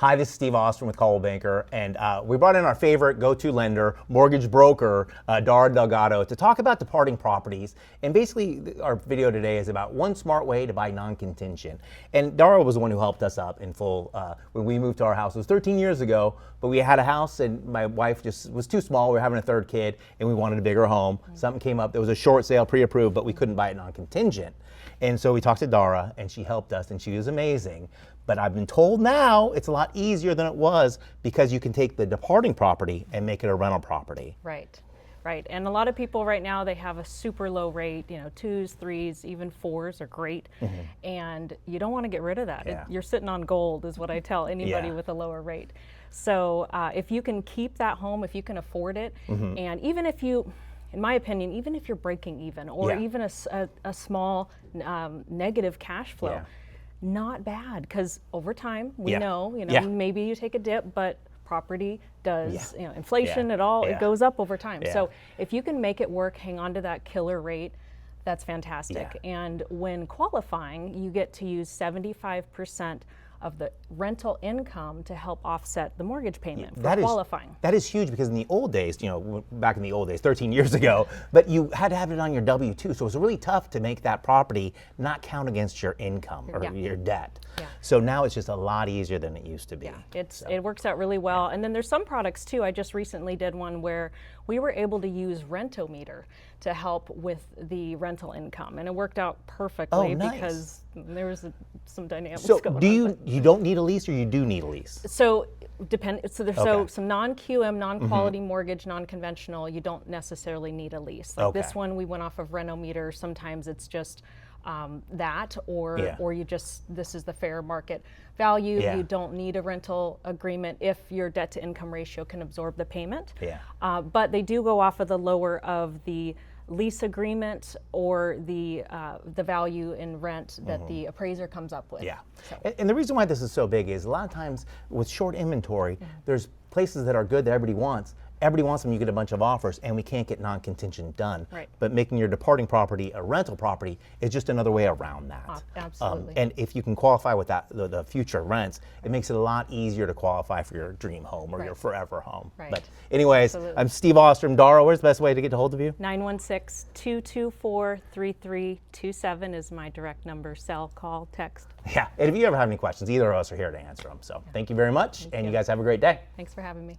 Hi, this is Steve Ostrom with Coldwell Banker, and we brought in our favorite go-to lender, mortgage broker, Dara Delgado, to talk about departing properties. And basically, our video today is about one smart way to buy non-contingent. And Dara was the one who helped us up in full when we moved to our house. It was 13 years ago, but we had a house, and my wife just was too small. We were having a third kid, and we wanted a bigger home. Something came up. There was a short sale, pre-approved, but we couldn't buy it non-contingent. And so we talked to Dara, and she helped us, and she was amazing. But I've been told now it's a lot easier than it was because you can take the departing property and make it a rental property. Right, right. And a lot of people right now, they have a super low rate, 2s, 3s, even 4s are great. And you don't want to get rid of that. Yeah. You're sitting on gold is what I tell anybody with a lower rate. So if you can keep that home, if you can afford it, and even if you, in my opinion, even if you're breaking even or even a small negative cash flow, not bad, because over time we know, maybe you take a dip, but property does, inflation, it goes up over time. So if you can make it work, hang on to that killer rate, that's fantastic. And when qualifying, you get to use 75% of the rental income to help offset the mortgage payment for qualifying. That is huge, because in the old days, back in the old days, 13 years ago, but you had to have it on your W-2, so it was really tough to make that property not count against your income or your debt. So now it's just a lot easier than it used to be. It works out really well. And then there's some products too. I just recently did one where we were able to use Rentometer to help with the rental income, and it worked out perfectly because there was some dynamics going on. So you don't need a lease, or you do need a lease? So there's some non-QM, non-quality mortgage, non-conventional, you don't necessarily need a lease. Like this one, we went off of Rentometer. Sometimes it's just that, or you just, this is the fair market value. You don't need a rental agreement if your debt to income ratio can absorb the payment. But they do go off of the lower of the lease agreement or the value in rent that the appraiser comes up with. And the reason why this is so big is a lot of times with short inventory, there's places that are good that everybody wants. Everybody wants them, you get a bunch of offers, and we can't get non-contingent done. But making your departing property a rental property is just another way around that. Absolutely. And if you can qualify with that, the future rents, it makes it a lot easier to qualify for your dream home or your forever home. But anyways, I'm Steve Ostrom. Dara, where's the best way to get a hold of you? 916-224-3327 is my direct number. Cell, call, text. And if you ever have any questions, either of us are here to answer them. So thank you very much, and you guys have a great day. Thanks for having me.